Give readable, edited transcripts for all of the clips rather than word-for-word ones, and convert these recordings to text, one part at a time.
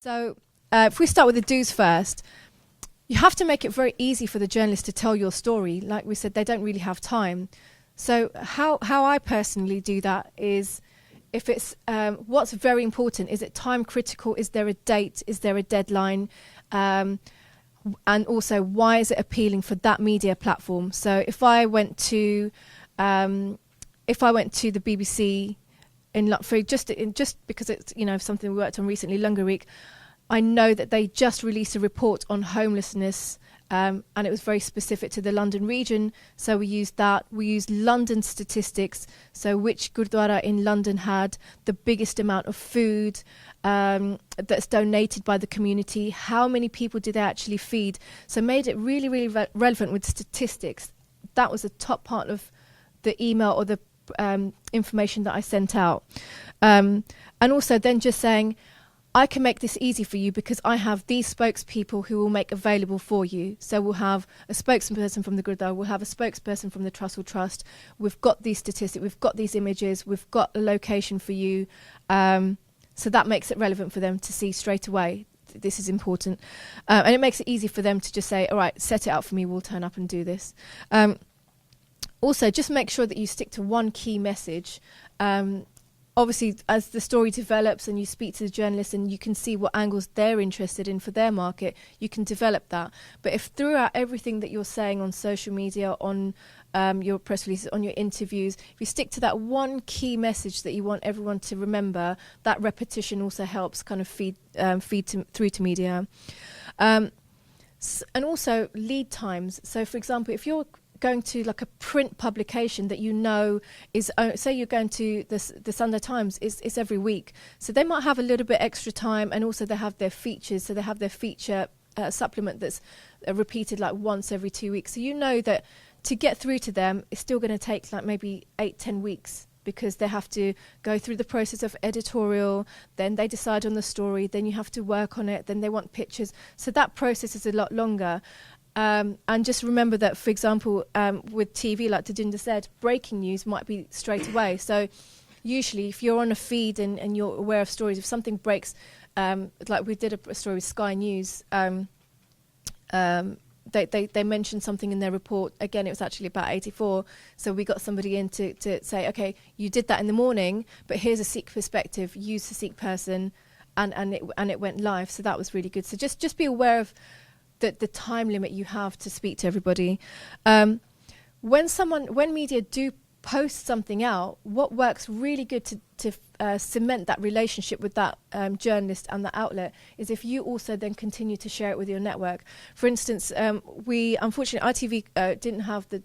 So if we start with the do's first, you have to make it very easy for the journalist to tell your story. Like we said, they don't really have time. So how I personally do that is, if it's what's very important, is it time critical? Is there a date? Is there a deadline? And also, why is it appealing for that media platform? So if I went to the BBC just because it's something we worked on recently, Longer Week, I know that they just released a report on homelessness, and it was very specific to the London region. So we used that. We used London statistics. So which Gurdwara in London had the biggest amount of food that's donated by the community? How many people did they actually feed? So made it really, really relevant with statistics. That was the top part of the email or the information that I sent out. And also then just saying, I can make this easy for you because I have these spokespeople who will make available for you. So we'll have a spokesperson from the Gurdwara, we'll have a spokesperson from the Trussell Trust. We've got these statistics, we've got these images, we've got a location for you. So that makes it relevant for them to see straight away. This is important. And it makes it easy for them to just say, all right, set it out for me, we'll turn up and do this. Also, just make sure that you stick to one key message. Obviously, as the story develops and you speak to the journalists and you can see what angles they're interested in for their market, you can develop that. But if throughout everything that you're saying on social media, on your press releases, on your interviews, if you stick to that one key message that you want everyone to remember, that repetition also helps kind of feed through to media. And also lead times. So, for example, if you're going to like a print publication that is, say you're going to the Sunday Times, it's every week. So they might have a little bit extra time, and also they have their features. So they have their feature supplement that's repeated like once every 2 weeks. So you know that to get through to them, it's still going to take like maybe 8-10 weeks because they have to go through the process of editorial, then they decide on the story, then you have to work on it, then they want pictures. So that process is a lot longer. And just remember that, for example, with TV, like Tadinda said, breaking news might be straight away. So usually if you're on a feed and you're aware of stories, if something breaks, like we did a story with Sky News, they mentioned something in their report. Again, it was actually about 84. So we got somebody in to say, okay, you did that in the morning, but here's a Sikh perspective, use the Sikh person, and it went live. So that was really good. So just be aware of the time limit you have to speak to everybody. When media do post something out, what works really good to cement that relationship with that journalist and the outlet is if you also then continue to share it with your network. For instance, unfortunately ITV didn't have the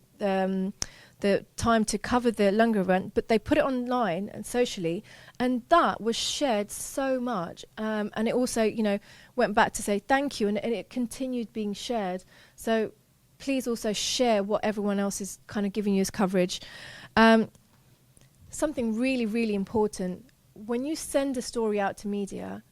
time to cover the Lunga event, but they put it online and socially, and that was shared so much. And it also, went back to say thank you, and it continued being shared. So please also share what everyone else is kind of giving you as coverage. Something really, really important, when you send a story out to media,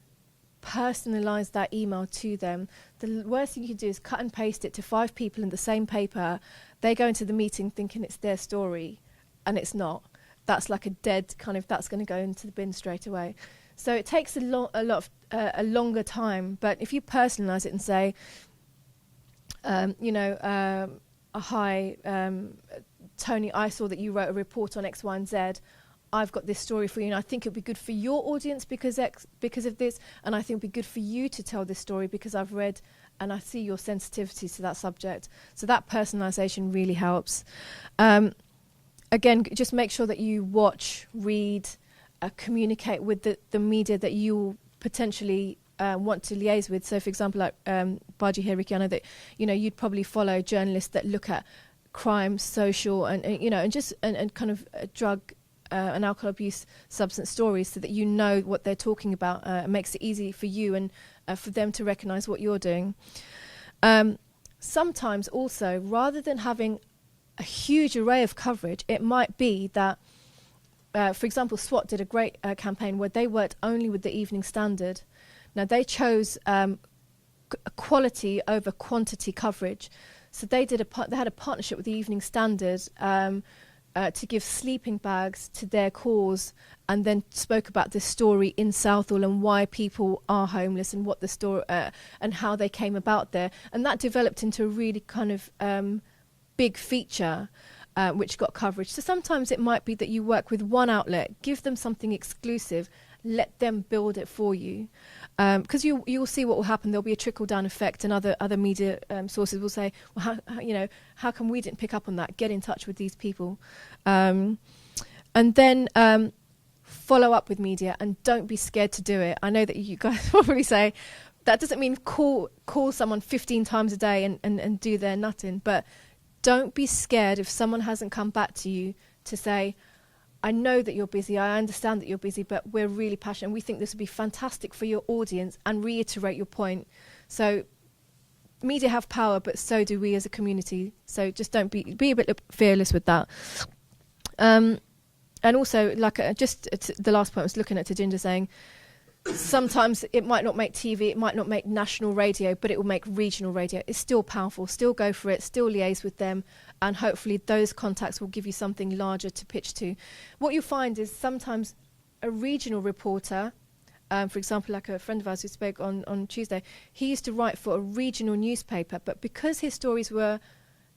personalize that email to them. The worst thing you can do is cut and paste it to 5 people in the same paper. They go into the meeting thinking it's their story, and it's not. That's like a dead kind of, that's going to go into the bin straight away. So it takes a longer time. But if you personalize it and say, hi, Tony, I saw that you wrote a report on X, Y, and Z. I've got this story for you, and I think it would be good for your audience because of this, and I think it would be good for you to tell this story because I've read and I see your sensitivities to that subject. So that personalisation really helps. Again, just make sure that you watch, read, communicate with the media that you potentially want to liaise with. So, for example, like Baji Herikiana, that you'd probably follow journalists that look at crime, social, and kind of drug and alcohol abuse, substance stories, so that you know what they're talking about. It makes it easy for you and for them to recognise what you're doing. Sometimes also, rather than having a huge array of coverage, it might be that, for example, SWAT did a great campaign where they worked only with the Evening Standard. Now, they chose quality over quantity coverage. So they had a partnership with the Evening Standard, to give sleeping bags to their cause, and then spoke about this story in Southall and why people are homeless and what the story and how they came about there. And that developed into a really kind of big feature which got coverage. So sometimes it might be that you work with one outlet, give them something exclusive, let them build it for you, because you'll see what will happen. There'll be a trickle down effect, and other media sources will say, well, how come we didn't pick up on that? Get in touch with these people, and then follow up with media, and don't be scared to do it. I know that you guys probably say that doesn't mean call someone 15 times a day and do their nutting, but don't be scared if someone hasn't come back to you to say, I know that you're busy, I understand that you're busy, but we're really passionate and we think this would be fantastic for your audience, and reiterate your point. So media have power, but so do we as a community. So just don't be a bit fearless with that. And also, like the last point I was looking at to Ginger saying, sometimes it might not make TV, it might not make national radio, but it will make regional radio. It's still powerful. Still go for it. Still liaise with them. And hopefully those contacts will give you something larger to pitch to. What you find is sometimes a regional reporter, for example, like a friend of ours who spoke on Tuesday, he used to write for a regional newspaper, but because his stories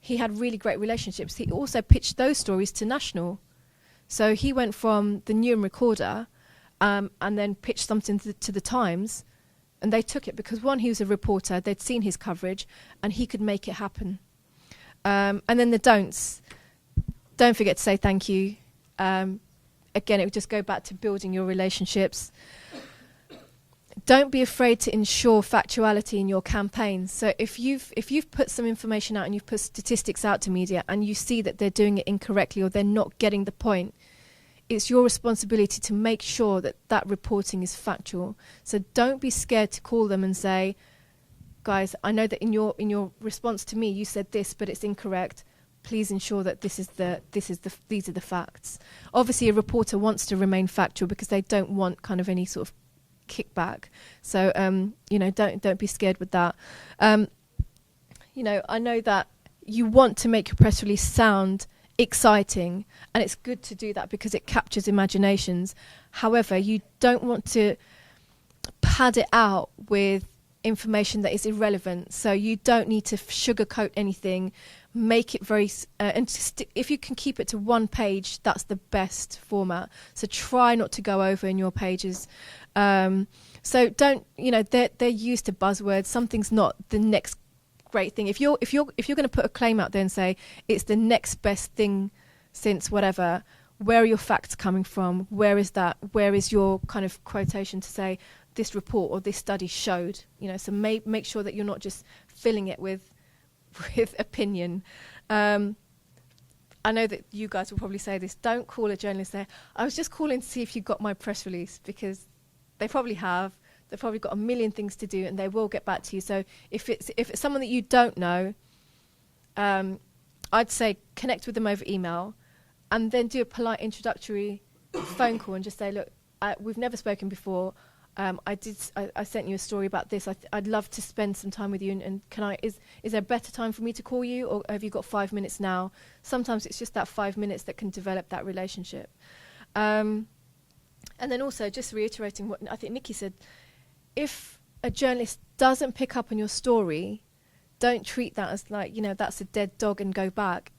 he had really great relationships, he also pitched those stories to national. So he went from the Newham Recorder and then pitched something to the Times, and they took it because, one, he was a reporter, they'd seen his coverage, and he could make it happen. And then the don'ts. Don't forget to say thank you. Again, it would just go back to building your relationships. Don't be afraid to ensure factuality in your campaigns. So if you've put some information out and you've put statistics out to media and you see that they're doing it incorrectly or they're not getting the point, it's your responsibility to make sure that that reporting is factual. So don't be scared to call them and say, guys, I know that in your response to me you said this, but it's incorrect. Please ensure that these are the facts. Obviously, a reporter wants to remain factual because they don't want kind of any sort of kickback. So don't be scared with that. I know that you want to make your press release sound exciting, and it's good to do that because it captures imaginations. However, you don't want to pad it out with information that is irrelevant. So you don't need to sugarcoat anything. Make it very if you can keep it to one page, that's the best format. So try not to go over in your pages. So don't, they're used to buzzwords. Something's not the next great thing. If you're going to put a claim out there and say it's the next best thing since whatever, where are your facts coming from? Where is that? Where is your kind of quotation to say this report or this study showed? So make sure that you're not just filling it with opinion. I know that you guys will probably say this. Don't call a journalist and say, I was just calling to see if you got my press release, because they probably have. They've probably got a million things to do, and they will get back to you. So if it's someone that you don't know, I'd say connect with them over email, and then do a polite introductory phone call and just say, look, we've never spoken before. I sent you a story about this. I'd love to spend some time with you. And is there a better time for me to call you, or have you got 5 minutes now? Sometimes it's just that 5 minutes that can develop that relationship. And then also just reiterating what I think Nikki said. If a journalist doesn't pick up on your story, don't treat that as like, that's a dead dog and go back.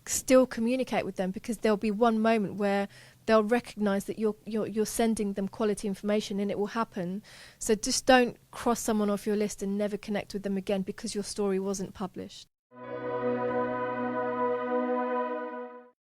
Still communicate with them, because there'll be one moment where they'll recognise that you're sending them quality information, and it will happen. So just don't cross someone off your list and never connect with them again because your story wasn't published.